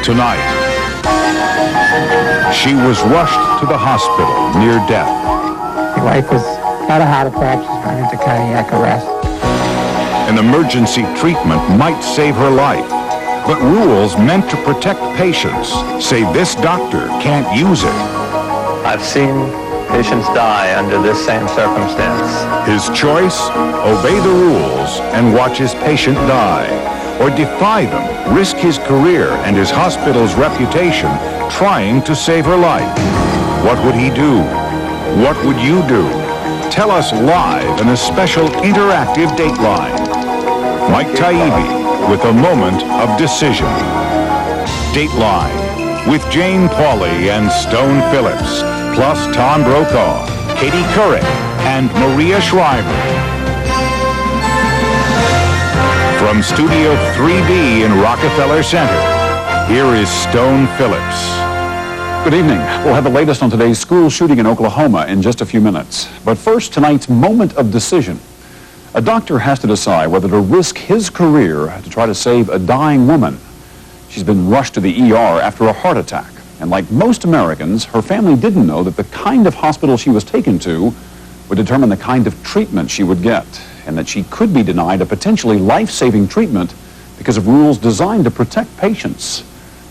tonight. She was rushed to the hospital near death. My wife has had a heart attack. She's gone into cardiac arrest. An emergency treatment might save her life, but rules meant to protect patients say this doctor can't use it. I've seen patients die under this same circumstance. His choice? Obey the rules and watch his patient die, or defy them, risk his career and his hospital's reputation trying to save her life. What would he do? What would you do? Tell us live in a special interactive Dateline. Mike Taibbi with a moment of decision. Dateline with Jane Pauley and Stone Phillips, plus Tom Brokaw, Katie Couric, and Maria Shriver. From Studio 3B in Rockefeller Center, here is Stone Phillips. Good evening. We'll have the latest on today's school shooting in Oklahoma in just a few minutes. But first, tonight's moment of decision. A doctor has to decide whether to risk his career to try to save a dying woman. She's been rushed to the ER after a heart attack. And like most Americans, her family didn't know that the kind of hospital she was taken to would determine the kind of treatment she would get, and that she could be denied a potentially life-saving treatment because of rules designed to protect patients.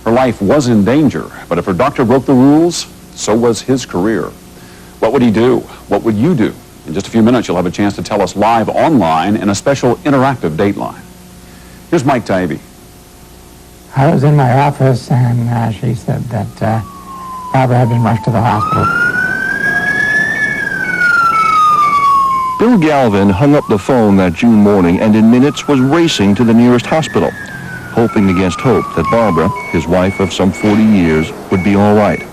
Her life was in danger, but if her doctor broke the rules, so was his career. What would he do? What would you do? In just a few minutes, you'll have a chance to tell us live online in a special interactive Dateline. Here's Mike Taibbi. I was in my office, and she said that Barbara had been rushed to the hospital. Bill Galvin hung up the phone that June morning and in minutes was racing to the nearest hospital, hoping against hope that Barbara, his wife of some 40 years, would be all right.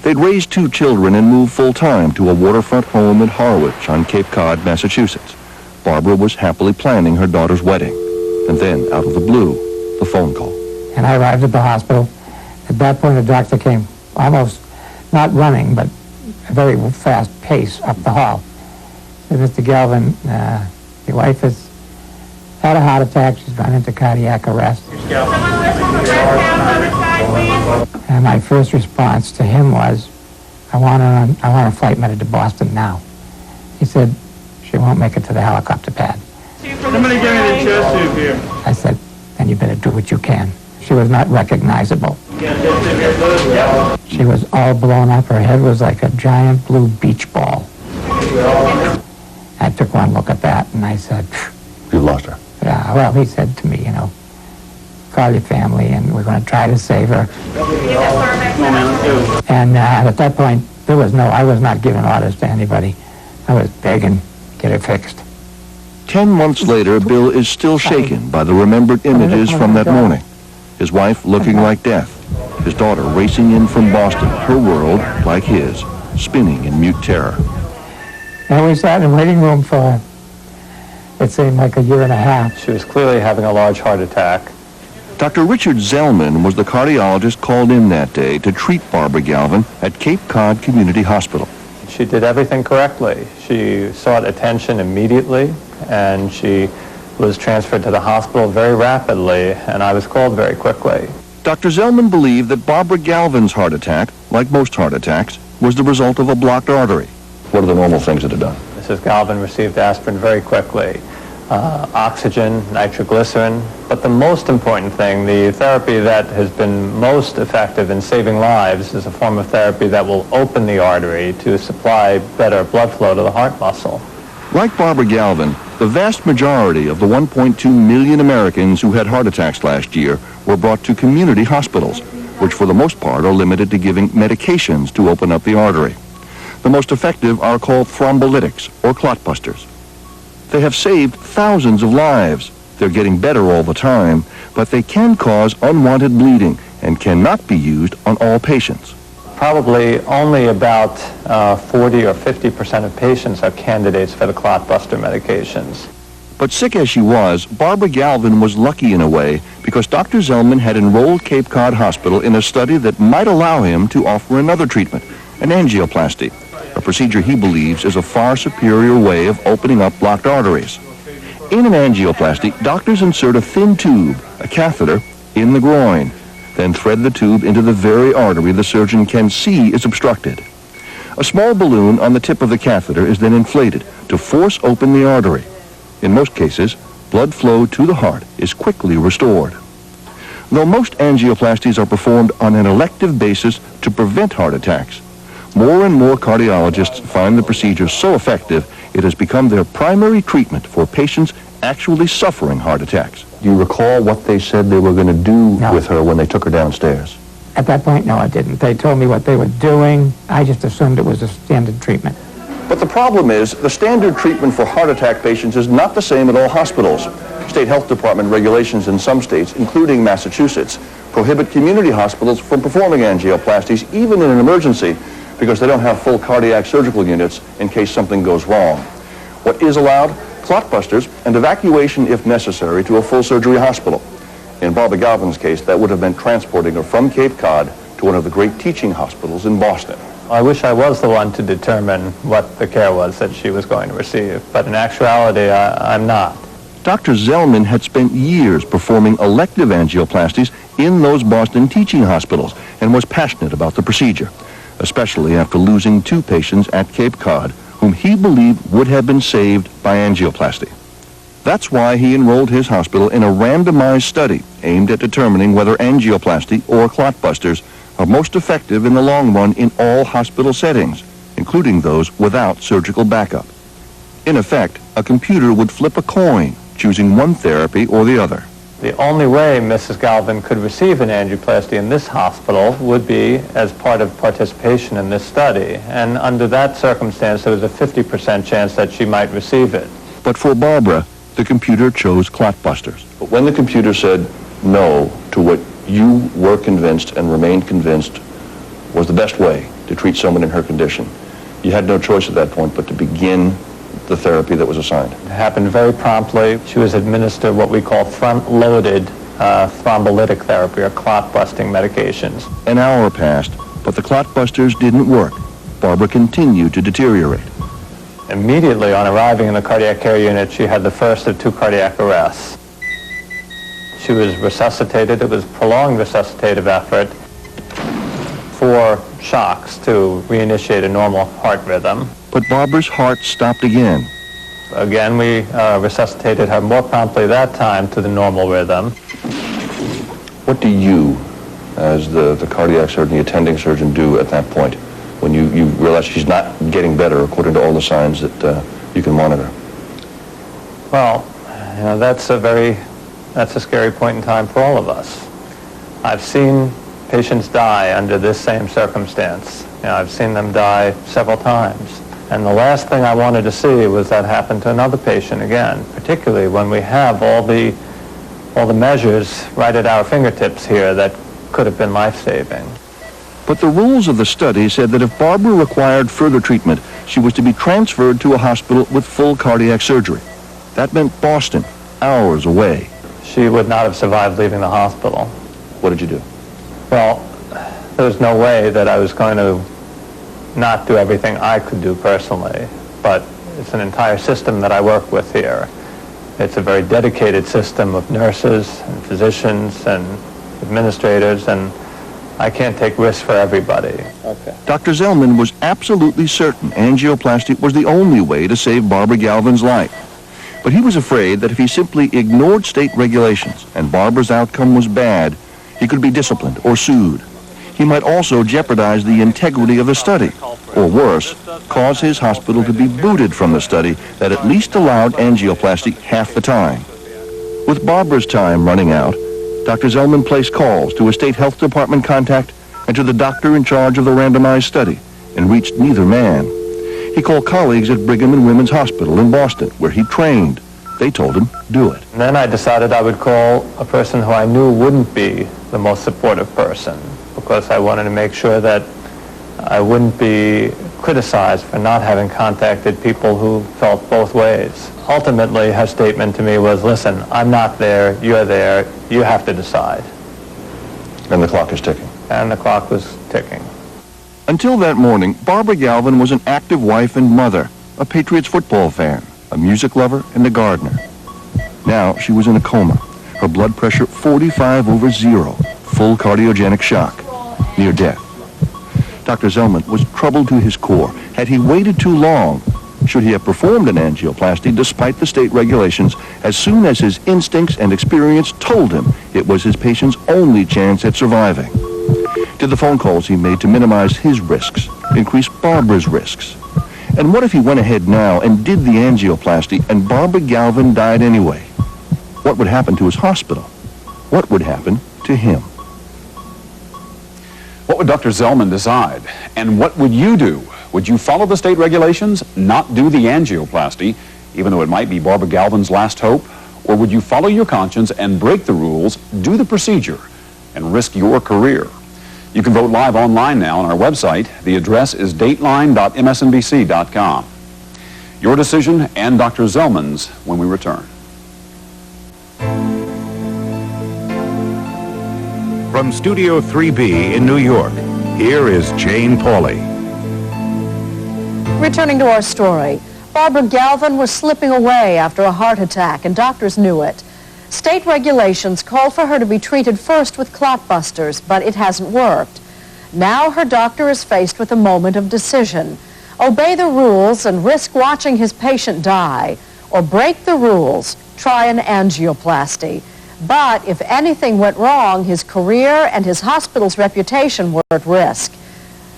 They'd raised 2 children and moved full-time to a waterfront home in Harwich on Cape Cod, Massachusetts. Barbara was happily planning her daughter's wedding. And then, out of the blue, the phone call. And I arrived at the hospital. At that point, the doctor came almost not running, but a very fast pace up the hall. Said, Mr. Galvin, your wife has had a heart attack. She's gone into cardiac arrest. And my first response to him was, I want a flight minute to Boston now. He said, she won't make it to the helicopter pad. Somebody give me the chest tube here. I said, then you better do what you can. She was not recognizable. She was all blown up. Her head was like a giant blue beach ball. I took one look at that and I said, You lost her. Yeah, well, he said to me, you know, call your family and we're going to try to save her. And at that point, I was not giving orders to anybody. I was begging, get it fixed. 10 months later, Bill is still shaken by the remembered images from that morning. His wife looking like death. His daughter racing in from Boston, her world, like his, spinning in mute terror. And we sat in the waiting room for, it seemed like a year and a half. She was clearly having a large heart attack. Dr. Richard Zelman was the cardiologist called in that day to treat Barbara Galvin at Cape Cod Community Hospital. She did everything correctly. She sought attention immediately, and she was transferred to the hospital very rapidly, and I was called very quickly. Dr. Zelman believed that Barbara Galvin's heart attack, like most heart attacks, was the result of a blocked artery. What are the normal things that are done? Mrs. Galvin received aspirin very quickly, oxygen, nitroglycerin, but the most important thing, the therapy that has been most effective in saving lives is a form of therapy that will open the artery to supply better blood flow to the heart muscle. Like Barbara Galvin, the vast majority of the 1.2 million Americans who had heart attacks last year were brought to community hospitals, which for the most part are limited to giving medications to open up the artery. The most effective are called thrombolytics, or clot busters. They have saved thousands of lives. They're getting better all the time, but they can cause unwanted bleeding and cannot be used on all patients. Probably only about 40 or 50% of patients are candidates for the clot buster medications. But sick as she was, Barbara Galvin was lucky in a way because Dr. Zelman had enrolled Cape Cod Hospital in a study that might allow him to offer another treatment, an angioplasty, a procedure he believes is a far superior way of opening up blocked arteries. In an angioplasty, doctors insert a thin tube, a catheter, in the groin. then thread the tube into the very artery the surgeon can see is obstructed. A small balloon on the tip of the catheter is then inflated to force open the artery. In most cases, blood flow to the heart is quickly restored. Though most angioplasties are performed on an elective basis to prevent heart attacks, more and more cardiologists find the procedure so effective it has become their primary treatment for patients actually suffering heart attacks. Do you recall what they said they were going to do with her when they took her downstairs? At that point, no, I didn't. They told me what they were doing. I just assumed it was a standard treatment. But the problem is, the standard treatment for heart attack patients is not the same at all hospitals. State health department regulations in some states, including Massachusetts, prohibit community hospitals from performing angioplasties, even in an emergency, because they don't have full cardiac surgical units in case something goes wrong. What is allowed? Clotbusters and evacuation, if necessary, to a full surgery hospital. In Barbara Galvin's case, that would have meant transporting her from Cape Cod to one of the great teaching hospitals in Boston. I wish I was the one to determine what the care was that she was going to receive, but in actuality, I'm not. Dr. Zelman had spent years performing elective angioplasties in those Boston teaching hospitals and was passionate about the procedure, especially after losing 2 patients at Cape Cod whom he believed would have been saved by angioplasty. That's why he enrolled his hospital in a randomized study aimed at determining whether angioplasty or clotbusters are most effective in the long run in all hospital settings, including those without surgical backup. In effect, a computer would flip a coin, choosing one therapy or the other. The only way Mrs. Galvin could receive an angioplasty in this hospital would be as part of participation in this study. And under that circumstance, there was a 50% chance that she might receive it. But for Barbara, the computer chose clotbusters. But when the computer said no to what you were convinced and remained convinced was the best way to treat someone in her condition, you had no choice at that point but to begin the therapy that was assigned. It happened very promptly. She was administered what we call front-loaded thrombolytic therapy or clot-busting medications. An hour passed, but the clotbusters didn't work. Barbara continued to deteriorate. Immediately on arriving in the cardiac care unit, she had the first of 2 cardiac arrests. She was resuscitated. It was prolonged resuscitative effort, 4 shocks to reinitiate a normal heart rhythm. But Barbara's heart stopped again. Again, we resuscitated her more promptly that time to the normal rhythm. What do you, as the cardiac surgeon, the attending surgeon, do at that point when you realize she's not getting better according to all the signs that you can monitor? Well, you know, that's a scary point in time for all of us. I've seen patients die under this same circumstance. You know, I've seen them die several times. And the last thing I wanted to see was that happen to another patient again, particularly when we have all the measures right at our fingertips here that could have been life-saving. But the rules of the study said that if Barbara required further treatment, she was to be transferred to a hospital with full cardiac surgery. That meant Boston, hours away. She would not have survived leaving the hospital. What did you do? Well, there was no way that I was going to not do everything I could do personally, but it's an entire system that I work with here. It's a very dedicated system of nurses and physicians and administrators, and I can't take risks for everybody. Okay. Dr. Zelman was absolutely certain angioplasty was the only way to save Barbara Galvin's life. But he was afraid that if he simply ignored state regulations and Barbara's outcome was bad, he could be disciplined or sued. He might also jeopardize the integrity of the study, or worse, cause his hospital to be booted from the study that at least allowed angioplasty half the time. With Barbara's time running out, Dr. Zelman placed calls to a state health department contact and to the doctor in charge of the randomized study and reached neither man. He called colleagues at Brigham and Women's Hospital in Boston, where he trained. They told him, do it. And then I decided I would call a person who I knew wouldn't be the most supportive person, because I wanted to make sure that I wouldn't be criticized for not having contacted people who felt both ways. Ultimately, her statement to me was, listen, I'm not there, you're there, you have to decide. And the clock is ticking. And the clock was ticking. Until that morning, Barbara Galvin was an active wife and mother, a Patriots football fan, a music lover, and a gardener. Now she was in a coma, her blood pressure 45/0, full cardiogenic shock, near death. Dr. Zelman was troubled to his core. Had he waited too long? Should he have performed an angioplasty despite the state regulations as soon as his instincts and experience told him it was his patient's only chance at surviving? Did the phone calls he made to minimize his risks increase Barbara's risks? And what if he went ahead now and did the angioplasty and Barbara Galvin died anyway? What would happen to his hospital? What would happen to him? What would Dr. Zelman decide? And what would you do? Would you follow the state regulations, not do the angioplasty, even though it might be Barbara Galvin's last hope? Or would you follow your conscience and break the rules, do the procedure, and risk your career? You can vote live online now on our website. The address is dateline.msnbc.com. Your decision and Dr. Zelman's when we return. From Studio 3B in New York, here is Jane Pauley. Returning to our story, Barbara Galvin was slipping away after a heart attack, and doctors knew it. State regulations called for her to be treated first with clot busters, but it hasn't worked. Now her doctor is faced with a moment of decision. Obey the rules and risk watching his patient die, or break the rules, try an angioplasty. But if anything went wrong, his career and his hospital's reputation were at risk.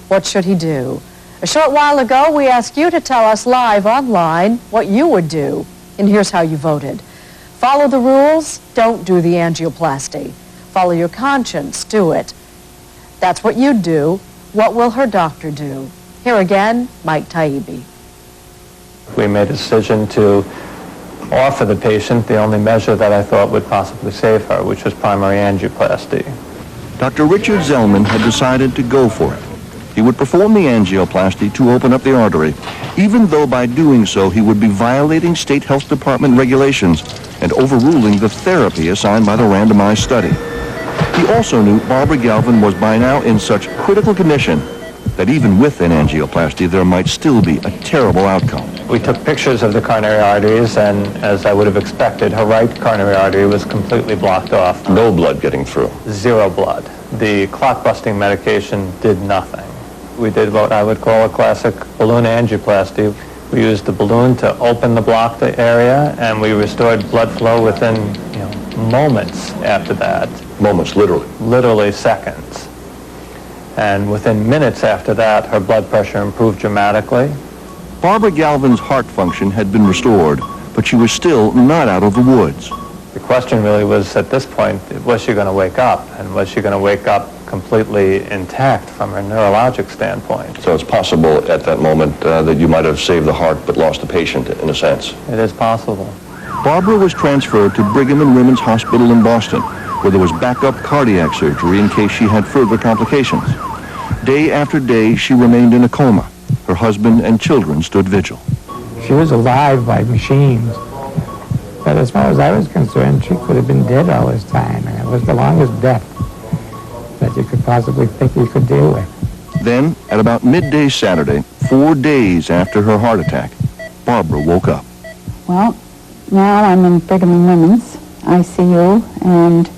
What should he do? A short while ago, we asked you to tell us live online what you would do, and here's how you voted. Follow the rules, don't do the angioplasty. Follow your conscience, do it. That's what you'd do. What will her doctor do? Here again, Mike Taibbi. We made a decision to offer the patient the only measure that I thought would possibly save her, which was primary angioplasty. Dr. Richard Zelman had decided to go for it. He would perform the angioplasty to open up the artery, even though by doing so he would be violating state health department regulations and overruling the therapy assigned by the randomized study. He also knew Barbara Galvin was by now in such critical condition that even with an angioplasty there might still be a terrible outcome. We took pictures of the coronary arteries, and as I would have expected, her right coronary artery was completely blocked off. No blood getting through. Zero blood. The clot-busting medication did nothing. We did what I would call a classic balloon angioplasty. We used the balloon to open the blocked area, and we restored blood flow within, moments after that. Moments, literally. Literally seconds. And within minutes after that, her blood pressure improved dramatically. Barbara Galvin's heart function had been restored, but she was still not out of the woods. The question really was, at this point, was she going to wake up? And was she going to wake up completely intact from a neurologic standpoint? So it's possible at that moment that you might have saved the heart but lost the patient, in a sense. It is possible. Barbara was transferred to Brigham and Women's Hospital in Boston, where there was backup cardiac surgery in case she had further complications. Day after day, she remained in a coma. Her husband and children stood vigil. She was alive by machines. But as far as I was concerned, she could have been dead all this time, and it was the longest death that you could possibly think you could deal with. Then, at about midday Saturday, 4 days after her heart attack, Barbara woke up. Well, now I'm in Brigham and Women's ICU, and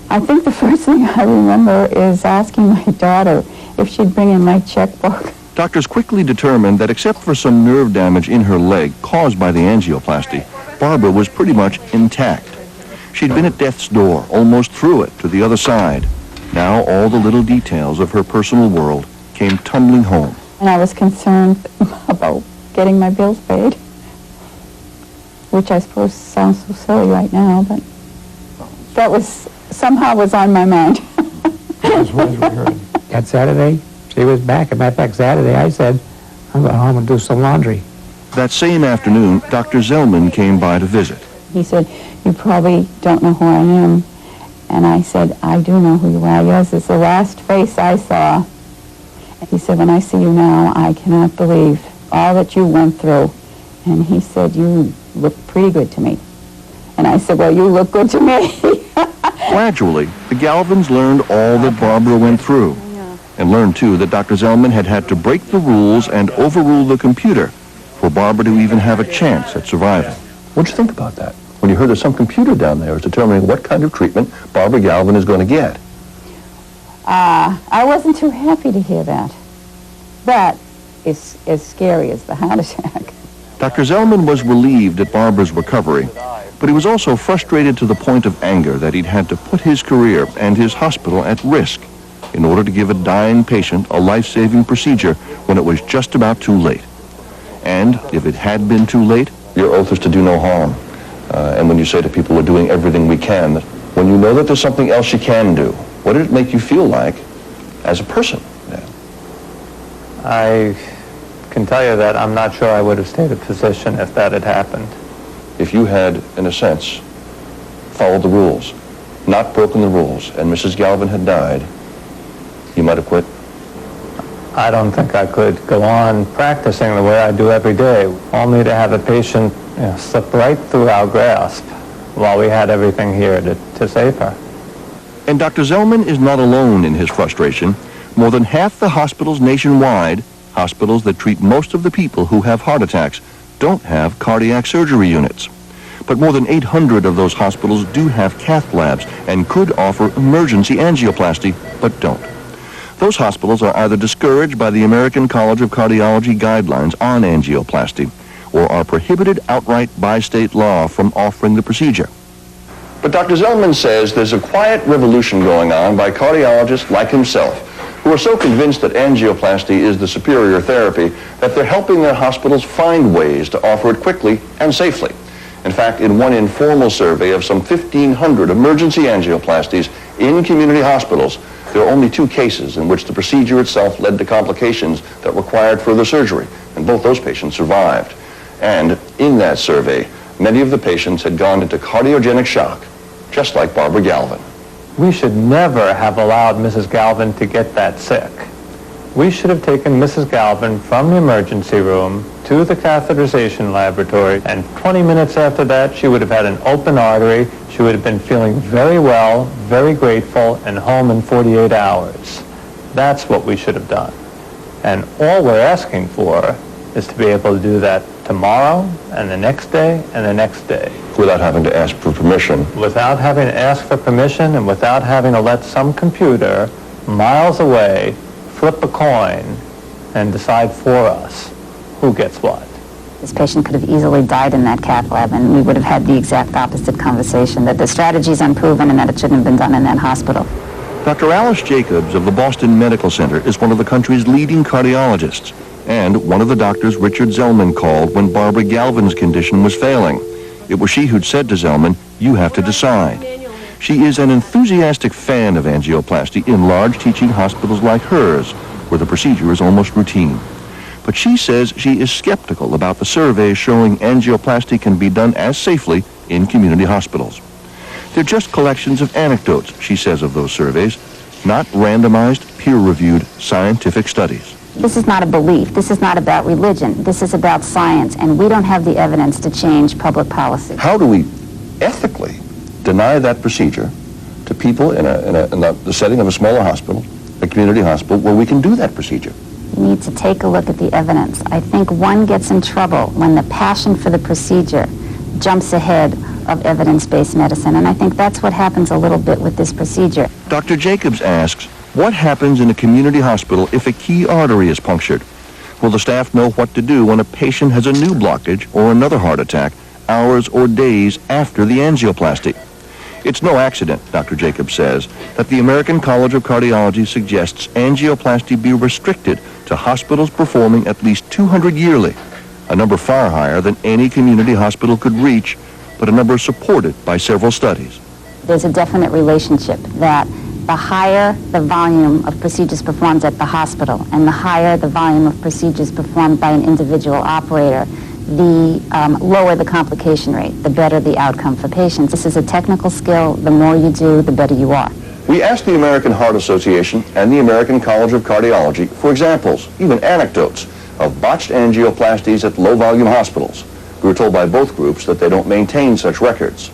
I think the first thing I remember is asking my daughter if she'd bring in my checkbook. Doctors quickly determined that except for some nerve damage in her leg caused by the angioplasty, Barbara was pretty much intact. She'd been at death's door, almost through it to the other side. Now all the little details of her personal world came tumbling home. And I was concerned about getting my bills paid, which I suppose sounds so silly right now, but that was somehow was on my mind. That Saturday, she was back. As a matter of fact, Saturday, I said, I'm going home and do some laundry. That same afternoon, Dr. Zelman came by to visit. He said, you probably don't know who I am. And I said, I do know who you are. Yours is the last face I saw. He said, when I see you now, I cannot believe all that you went through. And he said, you look pretty good to me. And I said, well, you look good to me. Gradually, the Galvins learned all that Barbara went through, and learned, too, that Dr. Zelman had had to break the rules and overrule the computer for Barbara to even have a chance at surviving. What'd you think about that? when you heard there's some computer down there is determining what kind of treatment Barbara Galvin is going to get? I wasn't too happy to hear that. That is as scary as the heart attack. Dr. Zelman was relieved at Barbara's recovery, but he was also frustrated to the point of anger that he'd had to put his career and his hospital at risk in order to give a dying patient a life-saving procedure when it was just about too late. And if it had been too late, your oath is to do no harm. And when you say to people, we're doing everything we can, when you know that there's something else you can do, what did it make you feel like as a person? I can tell you that I'm not sure I would have stayed a physician if that had happened. If you had, in a sense, followed the rules, not broken the rules, and Mrs. Galvin had died, you might have quit? I don't think I could go on practicing the way I do every day, only to have a patient slip right through our grasp while we had everything here to save her. And Dr. Zelman is not alone in his frustration. More than half the hospitals nationwide, hospitals that treat most of the people who have heart attacks, don't have cardiac surgery units. But more than 800 of those hospitals do have cath labs and could offer emergency angioplasty, but don't. Those hospitals are either discouraged by the American College of Cardiology guidelines on angioplasty or are prohibited outright by state law from offering the procedure. But Dr. Zelman says there's a quiet revolution going on by cardiologists like himself who are so convinced that angioplasty is the superior therapy that they're helping their hospitals find ways to offer it quickly and safely. In fact, in one informal survey of some 1,500 emergency angioplasties in community hospitals, there are only 2 cases in which the procedure itself led to complications that required further surgery, and both those patients survived. And in that survey, many of the patients had gone into cardiogenic shock, just like Barbara Galvin. We should never have allowed Mrs. Galvin to get that sick. We should have taken Mrs. Galvin from the emergency room to the catheterization laboratory, and 20 minutes after that, she would have had an open artery. She would have been feeling very well, very grateful, and home in 48 hours. That's what we should have done. And all we're asking for is to be able to do that tomorrow, and the next day, and the next day. Without having to ask for permission. Without having to ask for permission, and without having to let some computer miles away flip a coin and decide for us who gets what. This patient could have easily died in that cath lab, and we would have had the exact opposite conversation, that the strategy is unproven and that it shouldn't have been done in that hospital. Dr. Alice Jacobs of the Boston Medical Center is one of the country's leading cardiologists, and one of the doctors Richard Zelman called when Barbara Galvin's condition was failing. It was she who'd said to Zelman, "You have to decide." She is an enthusiastic fan of angioplasty in large teaching hospitals like hers, where the procedure is almost routine. But she says she is skeptical about the surveys showing angioplasty can be done as safely in community hospitals. They're just collections of anecdotes, she says, of those surveys, not randomized, peer-reviewed scientific studies. This is not a belief. This is not about religion. This is about science, and we don't have the evidence to change public policy. How do we ethically deny that procedure to people in the setting of a smaller hospital, a community hospital, where we can do that procedure? You need to take a look at the evidence. I think one gets in trouble when the passion for the procedure jumps ahead of evidence-based medicine, and I think that's what happens a little bit with this procedure. Dr. Jacobs asks, what happens in a community hospital if a key artery is punctured? Will the staff know what to do when a patient has a new blockage or another heart attack hours or days after the angioplasty? It's no accident, Dr. Jacobs says, that the American College of Cardiology suggests angioplasty be restricted to hospitals performing at least 200 yearly, a number far higher than any community hospital could reach, but a number supported by several studies. There's a definite relationship that the higher the volume of procedures performed at the hospital and the higher the volume of procedures performed by an individual operator, the lower the complication rate, the better the outcome for patients. This is a technical skill. The more you do, the better you are. We asked the American Heart Association and the American College of Cardiology for examples, even anecdotes, of botched angioplasties at low-volume hospitals. We were told by both groups that they don't maintain such records.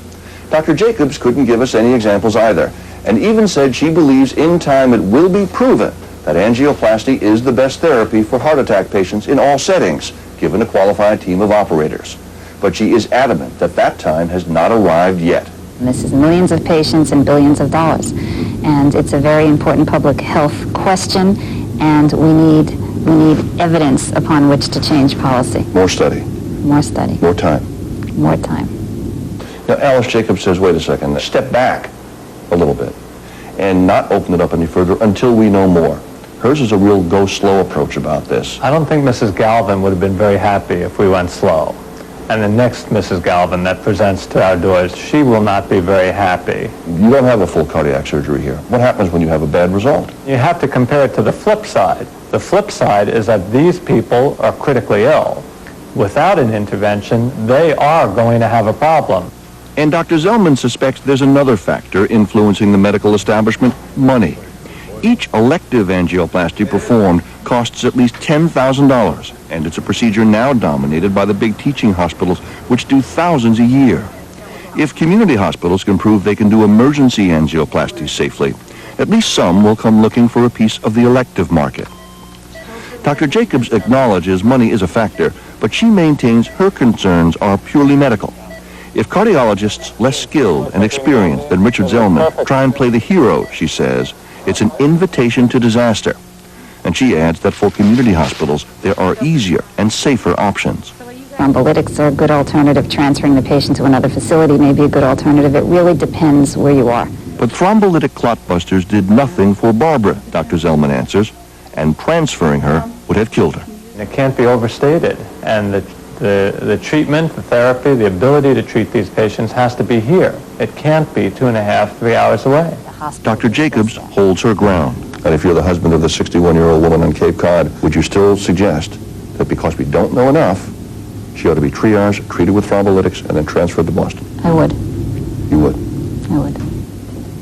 Dr. Jacobs couldn't give us any examples either, and even said she believes in time it will be proven that angioplasty is the best therapy for heart attack patients in all settings, given a qualified team of operators. but she is adamant that that time has not arrived yet. This is millions of patients and billions of dollars. And it's a very important public health question, and we need evidence upon which to change policy. More study. More study. More time. More time. Now, Alice Jacobs says, wait a second, step back a little bit and not open it up any further until we know more. Hers is a real go-slow approach about this. I don't think Mrs. Galvin would have been very happy if we went slow. And the next Mrs. Galvin that presents to our doors, she will not be very happy. You don't have a full cardiac surgery here. What happens when you have a bad result? You have to compare it to the flip side. The flip side is that these people are critically ill. Without an intervention, they are going to have a problem. And Dr. Zelman suspects there's another factor influencing the medical establishment: money. Each elective angioplasty performed costs at least $10,000, and it's a procedure now dominated by the big teaching hospitals, which do thousands a year. If community hospitals can prove they can do emergency angioplasty safely, at least some will come looking for a piece of the elective market. Dr. Jacobs acknowledges money is a factor, but she maintains her concerns are purely medical. If cardiologists less skilled and experienced than Richard Zelman try and play the hero, she says, it's an invitation to disaster. And she adds that for community hospitals, there are easier and safer options. Thrombolytics are a good alternative. Transferring the patient to another facility may be a good alternative. It really depends where you are. But thrombolytic clotbusters did nothing for Barbara, Dr. Zelman answers, and transferring her would have killed her. It can't be overstated. And the treatment, the therapy, the ability to treat these patients has to be here. It can't be 2.5, 3 hours away. Dr. Jacobs holds her ground. And if you're the husband of the 61-year-old woman on Cape Cod, would you still suggest that because we don't know enough, she ought to be triaged, treated with thrombolytics, and then transferred to Boston? I would. You would? I would.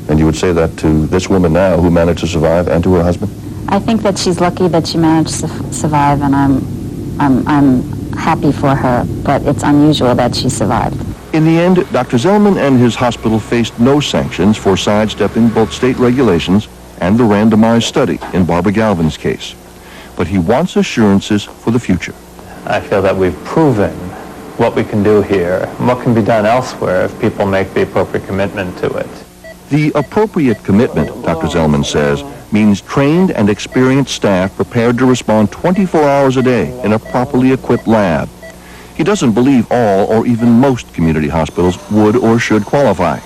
And you would say that to this woman now who managed to survive, and to her husband? I think that she's lucky that she managed to survive, and I'm happy for her, but it's unusual that she survived. In the end, Dr. Zelman and his hospital faced no sanctions for sidestepping both state regulations and the randomized study in Barbara Galvin's case. But he wants assurances for the future. I feel that we've proven what we can do here and what can be done elsewhere if people make the appropriate commitment to it. The appropriate commitment, Dr. Zelman says, means trained and experienced staff prepared to respond 24 hours a day in a properly equipped lab. He doesn't believe all or even most community hospitals would or should qualify.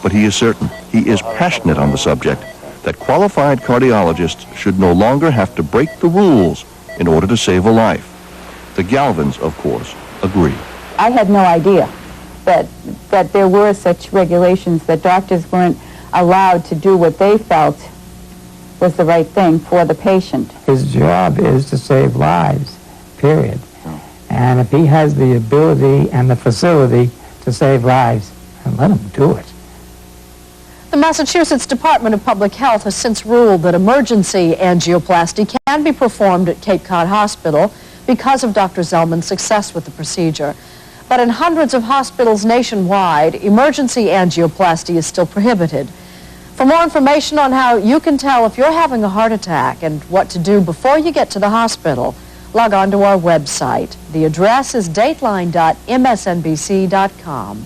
But he is certain, he is passionate on the subject, that qualified cardiologists should no longer have to break the rules in order to save a life. The Galvins, of course, agree. I had no idea that there were such regulations, that doctors weren't allowed to do what they felt was the right thing for the patient. His job is to save lives, period. And if he has the ability and the facility to save lives, then let him do it. The Massachusetts Department of Public Health has since ruled that emergency angioplasty can be performed at Cape Cod Hospital because of Dr. Zelman's success with the procedure. But in hundreds of hospitals nationwide, emergency angioplasty is still prohibited. For more information on how you can tell if you're having a heart attack and what to do before you get to the hospital, log on to our website. The address is dateline.msnbc.com.